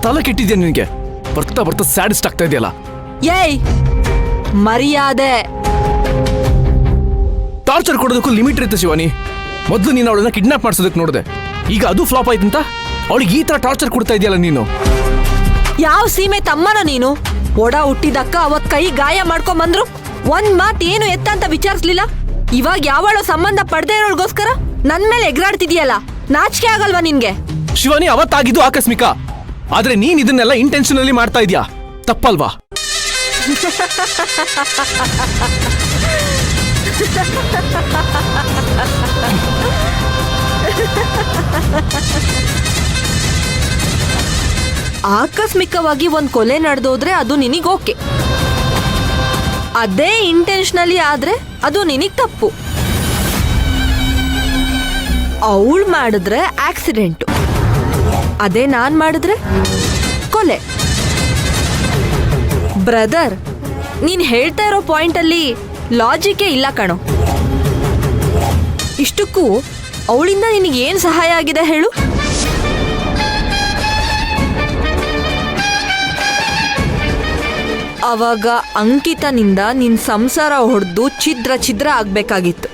ತಲೆ ಕೆಟ್ಟಿದ್ಯಾ ನಿನಗೆ? ಬರ್ತಾ ಬರ್ತಾ ಸ್ಯಾಡಿಸ್ಟ್ ಆಗ್ತಾ ಇದೆಯಲ್ಲ. ಏಯ್ ಮರ್ಯಾದೆ. ಟಾರ್ಚರ್ ಕೊಡೋದಕ್ಕೂ ಲಿಮಿಟ್ ಇರುತ್ತೆ ಶಿವಾನಿ. ಮೊದಲು ನೀನು ಅವಳನ್ನ ಕಿಡ್ನಾಪ್ ಮಾಡ್ಸೋದಕ್ಕೆ ನೋಡಿದೆ, ಈಗ ಅದು ಫ್ಲಾಪ್ ಆಯ್ತಂತ ಅವಳಿಗೆ ಈ ತರ ಟಾರ್ಚರ್ ಕೊಡ್ತಾ ಇದೆಯಲ್ಲ ನೀನು. ಯಾವ ಸೀಮೆ ತಮ್ಮನ ನೀನು? ಒಡ ಹುಟ್ಟಿದಕ್ಕ ಅವತ್ ಕೈ ಗಾಯ ಮಾಡ್ಕೊಂಬಂದ್ರು, ಒಂದ್ ಮಾತ್ ಏನು ಎತ್ತ ಅಂತ ವಿಚಾರಿಸ್ಲಿಲ್ಲ. ಇವಾಗ ಯಾವಳೋ ಸಂಬಂಧ ಪಡ್ದೇ ಇರೋಳ್ಗೋಸ್ಕರ ನನ್ ಮೇಲೆ ಎಗರಾಡ್ತಿದ್ಯಲ್ಲ, ನಾಚಿಕೆ ಆಗಲ್ವಾ ನಿನ್ಗೆ? ಶಿವಾನಿ, ಅವತ್ತಾಗಿದ್ದು ಆಕಸ್ಮಿಕ, ಆದ್ರೆ ನೀನ್ ಇದನ್ನೆಲ್ಲ ಇಂಟೆನ್ಷನಲಿ ಮಾಡ್ತಾ ಇದ್ಯಾ, ತಪ್ಪಲ್ವಾ? ಆಕಸ್ಮಿಕವಾಗಿ ಒಂದ್ ಕೊಲೆ ನಡೆದೋದ್ರೆ ಅದು ನಿನಗ್ ಓಕೆ, ಅದೇ ಇಂಟೆನ್ಷನಲಿ ಆದ್ರೆ ಅದು ನಿನಗ್ ತಪ್ಪು. ಅವಳು ಮಾಡಿದ್ರೆ ಆಕ್ಸಿಡೆಂಟು, ಅದೇ ನಾನ್ ಮಾಡಿದ್ರೆ ಕೊಲೆ. ಬ್ರದರ್, ನೀನ್ ಹೇಳ್ತಾ ಇರೋ ಪಾಯಿಂಟ್ ಅಲ್ಲಿ ಲಾಜಿಕೇ ಇಲ್ಲ ಕಣೋ. ಇಷ್ಟಕ್ಕೂ ಅವಳಿಂದ ನಿನಗೆ ಏನ್ ಸಹಾಯ ಆಗಿದೆ ಹೇಳು? ಅವಾಗ ಅಂಕಿತನಿಂದ ನಿನ್ ಸಂಸಾರ ಹೊಡೆದು ಛಿದ್ರ ಛಿದ್ರ ಆಗ್ಬೇಕಾಗಿತ್ತು.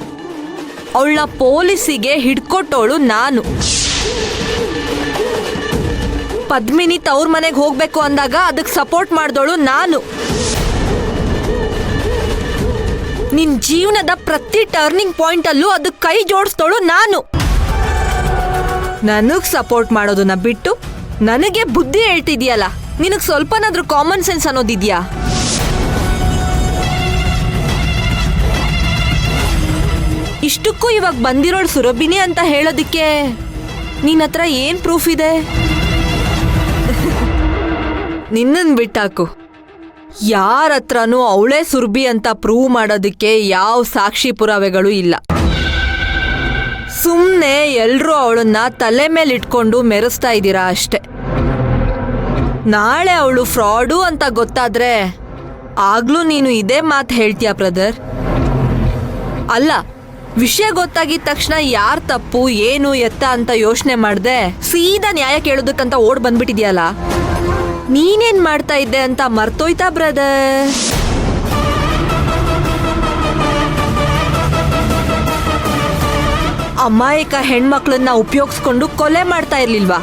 ಅವಳನ್ನ ಪೊಲೀಸಿಗೆ ಹಿಡ್ಕೊಟ್ಟವಳು ನಾನು. ಪದ್ಮಿನಿ ತವ್ರ ಮನೆಗೆ ಹೋಗ್ಬೇಕು ಅಂದಾಗ ಅದಕ್ಕೆ ಸಪೋರ್ಟ್ ಮಾಡ್ದವಳು ನಾನು. ನಿನ್ ಜೀವನದ ಪ್ರತಿ ಟರ್ನಿಂಗ್ ಪಾಯಿಂಟ್ ಅಲ್ಲೂ ಅದಕ್ಕೆ ಕೈ ಜೋಡಿಸ್ದವಳು ನಾನು. ನನಗ್ ಸಪೋರ್ಟ್ ಮಾಡೋದನ್ನ ಬಿಟ್ಟು ನನಗೆ ಬುದ್ಧಿ ಹೇಳ್ತಿದ್ಯಲ್ಲ, ನಿನಗ್ ಸ್ವಲ್ಪನಾದ್ರೂ ಕಾಮನ್ ಸೆನ್ಸ್ ಅನ್ನೋದಿದ್ಯಾ? ಇಷ್ಟಕ್ಕೂ ಇವಾಗ ಬಂದಿರೋಳು ಸುರಭಿನಿ ಅಂತ ಹೇಳೋದಿಕ್ಕೆ ನಿನ್ನ ಹತ್ರ ಏನ್ ಪ್ರೂಫ್ ಇದೆ? ನಿನ್ನನ್ ಬಿಟ್ಟಾಕು. ಯಾರ ಹತ್ರನೂ ಅವಳೇ ಸುರಭಿ ಅಂತ ಪ್ರೂವ್ ಮಾಡೋದಿಕ್ಕೆ ಯಾವ ಸಾಕ್ಷಿ ಪುರಾವೆಗಳು ಇಲ್ಲ. ಸುಮ್ನೆ ಎಲ್ರೂ ಅವಳನ್ನ ತಲೆ ಮೇಲೆ ಇಟ್ಕೊಂಡು ಮೆರೆಸ್ತಾ ಇದ್ದೀರಾ ಅಷ್ಟೆ. ನಾಳೆ ಅವಳು ಫ್ರಾಡು ಅಂತ ಗೊತ್ತಾದ್ರೆ ಆಗ್ಲೂ ನೀನು ಇದೇ ಮಾತು ಹೇಳ್ತೀಯ ಬ್ರದರ್? ಅಲ್ಲ, ವಿಷಯ ಗೊತ್ತಾಗಿದ ತಕ್ಷಣ ಯಾರ್ ತಪ್ಪು ಏನು ಎತ್ತ ಅಂತ ಯೋಚನೆ ಮಾಡ್ದೆ ಸೀದಾ ನ್ಯಾಯ ಕೇಳೋದಕ್ಕಂತ ಓಡ್ ಬಂದ್ಬಿಟ್ಟಿದ್ಯಲ್ಲ, ನೀನೇನ್ ಮಾಡ್ತಾ ಇದ್ದೆ ಅಂತ ಮರ್ತೋಯ್ತಾ ಬ್ರದರ್? ಅಮಾಯಕ ಹೆಣ್ಮಕ್ಳನ್ನ ಉಪಯೋಗಿಸ್ಕೊಂಡು ಕೊಲೆ ಮಾಡ್ತಾ ಇರ್ಲಿಲ್ವಾ?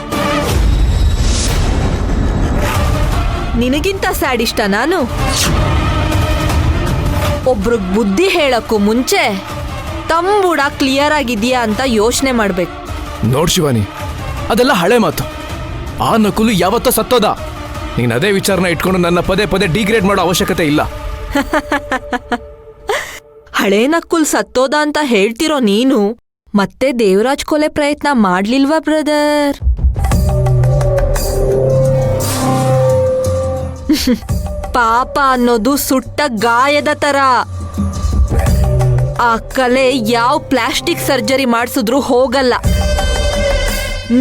ನಿನಗಿಂತ ಸ್ಯಾಡಿಷ್ಟ ನಾನು? ಒಬ್ರಿಗೆ ಬುದ್ಧಿ ಹೇಳಕ್ಕೂ ಮುಂಚೆ ತಂಬುಡ ಕ್ಲಿಯರ್ ಆಗಿದ್ಯಾ ಅಂತ ಯೋಚನೆ ಮಾಡ್ಬೇಕು. ನೋಡ್ ಶಿವಾನಿ, ಅದೆಲ್ಲ ಹಳೆ ಮಾತು. ಆ ನಕುಲು ಯಾವತ್ತೋ ಸತ್ತೋದ. ನೀನ್ ಅದೇ ವಿಚಾರನ ಇಟ್ಕೊಂಡು ನನ್ನ ಪದೇ ಪದೇ ಡಿಗ್ರೇಡ್ ಮಾಡೋ ಅವಶ್ಯಕತೆ ಇಲ್ಲ. ಹಳೆ ನಕುಲ್ ಸತ್ತೋದ ಅಂತ ಹೇಳ್ತಿರೋ ನೀನು ಮತ್ತೆ ದೇವರಾಜ್ ಕೊಲೆ ಪ್ರಯತ್ನ ಮಾಡ್ಲಿಲ್ವಾ ಬ್ರದರ್? ಪಾಪ ಅನ್ನೋದು ಸುಟ್ಟ ಗಾಯದ ತರ. ಆ ಕಲೆ ಯಾವ ಪ್ಲಾಸ್ಟಿಕ್ ಸರ್ಜರಿ ಮಾಡಿಸಿದ್ರು ಹೋಗಲ್ಲ.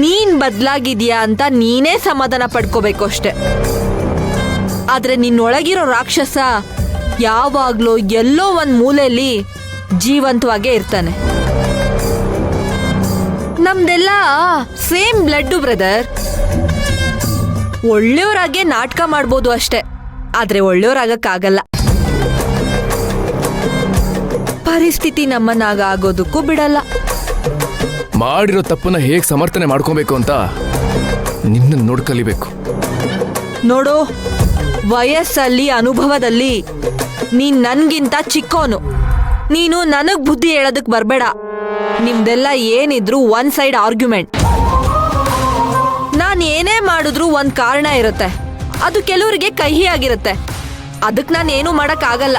ನೀನ್ ಬದ್ಲಾಗಿದ್ಯಾ ಅಂತ ನೀನೇ ಸಮಾಧಾನ ಪಡ್ಕೋಬೇಕು ಅಷ್ಟೆ. ಆದ್ರೆ ನಿನ್ನೊಳಗಿರೋ ರಾಕ್ಷಸ ಯಾವಾಗ್ಲೂ ಎಲ್ಲೋ ಒಂದ್ ಮೂಲೆಯಲ್ಲಿ ಜೀವಂತವಾಗೇ ಇರ್ತಾನೆ. ನಮ್ದೆಲ್ಲ ಸೇಮ್ ಬ್ಲಡ್ ಬ್ರದರ್. ಒಳ್ಳೆಯವರಾಗೆ ನಾಟಕ ಮಾಡ್ಬೋದು ಅಷ್ಟೆ, ಆದ್ರೆ ಒಳ್ಳೆಯವರಾಗಕ್ಕಾಗಲ್ಲ. ಪರಿಸ್ಥಿತಿ ನಮ್ಮನ್ನಾಗ ಆಗೋದಕ್ಕೂ ಬಿಡಲ್ಲ. ಮಾಡಿರೋ ತಪ್ಪನ್ನ ಹೇಗ್ ಸಮರ್ಥನೆ ಮಾಡ್ಕೋಬೇಕು ಅಂತ ನಿನ್ನ ನೋಡ್ ಕಲಿಬೇಕು. ನೋಡು, ವಯಸ್ಸಲ್ಲಿ ಅನುಭವದಲ್ಲಿ ನೀನ್ ನನ್ಗಿಂತ ಚಿಕ್ಕೋನು. ನೀನು ನನಗ್ ಬುದ್ಧಿ ಹೇಳೋದಕ್ ಬರ್ಬೇಡ. ನಿಮ್ದೆಲ್ಲ ಏನಿದ್ರು ಒನ್ ಸೈಡ್ ಆರ್ಗ್ಯುಮೆಂಟ್. ನಾನ್ ಏನೇ ಮಾಡಿದ್ರು ಒಂದ್ ಕಾರಣ ಇರುತ್ತೆ, ಅದು ಕೆಲವರಿಗೆ ಕಹಿ ಆಗಿರುತ್ತೆ. ಅದಕ್ ನಾನು ಏನು ಮಾಡಕ್ ಆಗಲ್ಲ.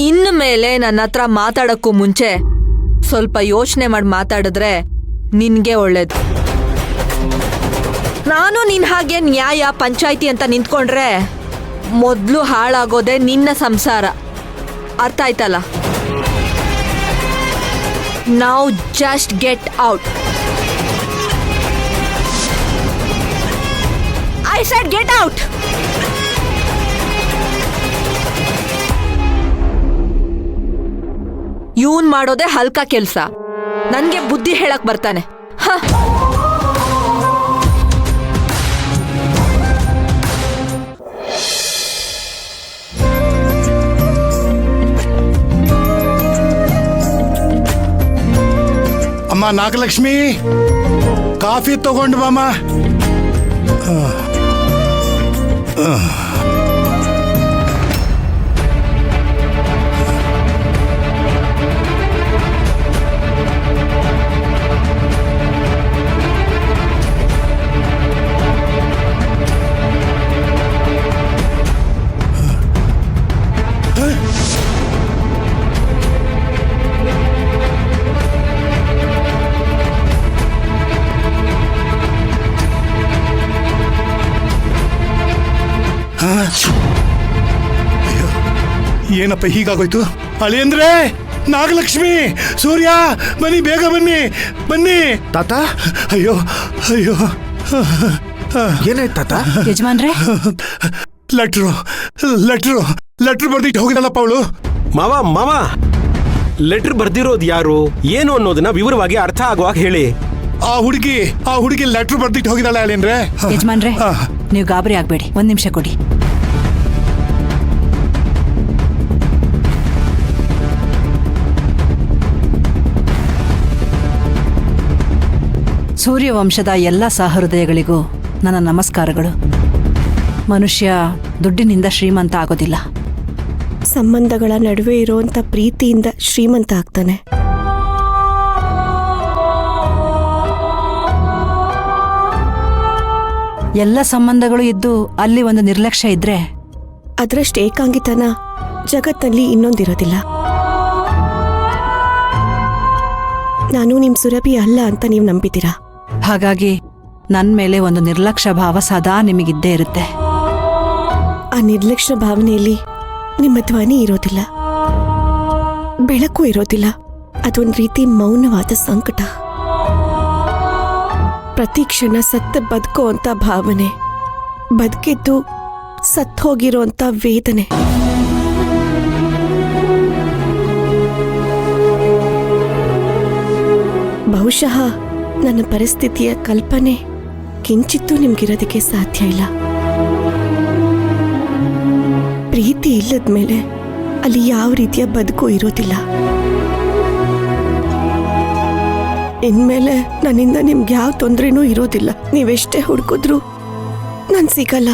ಇನ್ನು ಮೇಲೆ ನನ್ನ ಹತ್ರ ಮಾತಾಡಕ್ಕೂ ಮುಂಚೆ ಸ್ವಲ್ಪ ಯೋಚನೆ ಮಾಡಿ ಮಾತಾಡಿದ್ರೆ ನಿನ್ಗೆ ಒಳ್ಳೇದು. ನಾನು ನಿನ್ ಹಾಗೆ ನ್ಯಾಯ ಪಂಚಾಯ್ತಿ ಅಂತ ನಿಂತ್ಕೊಂಡ್ರೆ ಮೊದ್ಲು ಹಾಳಾಗೋದೆ ನಿನ್ನ ಸಂಸಾರ. ಅರ್ಥ ಆಯ್ತಲ್ಲ? Now just get out. I said get out. ಇವನ್ ಮಾಡೋದೇ ಹಲ್ಕ ಕೆಲ್ಸ. ನನ್ಗೆ ಬುದ್ಧಿ ಹೇಳಕ್ ಬರ್ತಾನೆ. ಅಮ್ಮ ನಾಗಲಕ್ಷ್ಮಿ, ಕಾಫಿ ತಗೊಂಡು ಬಾಮ. ಅಯ್ಯೋ, ಏನಪ್ಪ ಹೀಗಾಗೋಯ್ತು? ಅಳಿಯಂದ್ರೆ, ನಾಗಲಕ್ಷ್ಮಿ, ಸೂರ್ಯ, ಬನ್ನಿ, ಬೇಗ ಬನ್ನಿ, ಬನ್ನಿ. ತಾತ, ಅಯ್ಯೋ ಅಯ್ಯೋ, ಏನಾಯ್ತು ತಾತ? ಯಜಮಾನ್ರೆ, ಲೆಟ್ರು ಲೆಟ್ರು ಲೆಟ್ರು ಬರ್ದಿಟ್ಟು ಹೋಗಿದಲ್ಲಪ್ಪ ಅವಳು. ಮಾವ ಮಾವ, ಲೆಟರ್ ಬರ್ದಿರೋದು ಯಾರು ಏನು ಅನ್ನೋದನ್ನ ವಿವರವಾಗಿ ಅರ್ಥ ಆಗುವಾಗ ಹೇಳಿ. ಆ ಹುಡುಗಿ ಲೆಟ್ರು ಬರ್ದಿಟ್ಟು ಹೋಗಿದ್ದಾಳೆ ಅಳಿಯಂದ್ರೆ. ಯಜಮಾನ್ರೆ, ನೀವು ಗಾಬರಿ ಆಗ್ಬೇಡಿ, 1 ನಿಮಿಷ ಕೊಡಿ. ಸೂರ್ಯವಂಶದ ಎಲ್ಲ ಸಹೃದಯಗಳಿಗೂ ನನ್ನ ನಮಸ್ಕಾರಗಳು. ಮನುಷ್ಯ ದುಡ್ಡಿನಿಂದ ಶ್ರೀಮಂತ ಆಗೋದಿಲ್ಲ, ಸಂಬಂಧಗಳ ನಡುವೆ ಇರುವಂತ ಪ್ರೀತಿಯಿಂದ ಶ್ರೀಮಂತ ಆಗ್ತಾನೆ. ಎಲ್ಲ ಸಂಬಂಧಗಳು ಇದ್ದು ಅಲ್ಲಿ ಒಂದು ನಿರ್ಲಕ್ಷ್ಯ ಇದ್ರೆ ಅದರಷ್ಟು ಏಕಾಂಗಿತನ ಜಗತ್ತಲ್ಲಿ ಇನ್ನೊಂದಿರೋದಿಲ್ಲ. ನಾನು ನಿಮ್ ಸುರಭಿ ಅಲ್ಲ ಅಂತ ನೀವು ನಂಬಿದ್ದೀರಾ. ಹಾಗಾಗಿ ನನ್ನ ಮೇಲೆ ಒಂದು ನಿರ್ಲಕ್ಷ್ಯ ಭಾವ ಸದಾ ನಿಮಗಿದ್ದೇ ಇರುತ್ತೆ. ಆ ನಿರ್ಲಕ್ಷ್ಯ ಭಾವನೆಯಲ್ಲಿ ನಿಮ್ಮ ಧ್ವನಿ ಇರೋದಿಲ್ಲ, ಬೆಳಕು ಇರೋದಿಲ್ಲ. ಅದೊಂದು ರೀತಿ ಮೌನವಾದ ಸಂಕಟ. ಪ್ರತಿ ಕ್ಷಣ ಸತ್ತ ಬದುಕೋ ಅಂತ ಭಾವನೆ, ಬದುಕಿದ್ದು ಸತ್ ಹೋಗಿರೋ ಅಂತ ವೇದನೆ. ಬಹುಶಃ ನನ್ನ ಪರಿಸ್ಥಿತಿಯ ಕಲ್ಪನೆ ಕಿಂಚಿತ್ತೂ ನಿಮ್ಗಿರೋದಕ್ಕೆ ಸಾಧ್ಯ ಇಲ್ಲ. ಪ್ರೀತಿ ಇಲ್ಲದ ಮೇಲೆ ಅಲ್ಲಿ ಯಾವ ರೀತಿಯ ಬದುಕು ಇರೋದಿಲ್ಲ. ಇನ್ಮೇಲೆ ನನ್ನಿಂದ ನಿಮ್ಗೆ ಯಾವ ತೊಂದರೆನೂ ಇರೋದಿಲ್ಲ. ನೀವೆಷ್ಟೇ ಹುಡುಕಿದ್ರು ನಾನು ಸಿಗಲ್ಲ.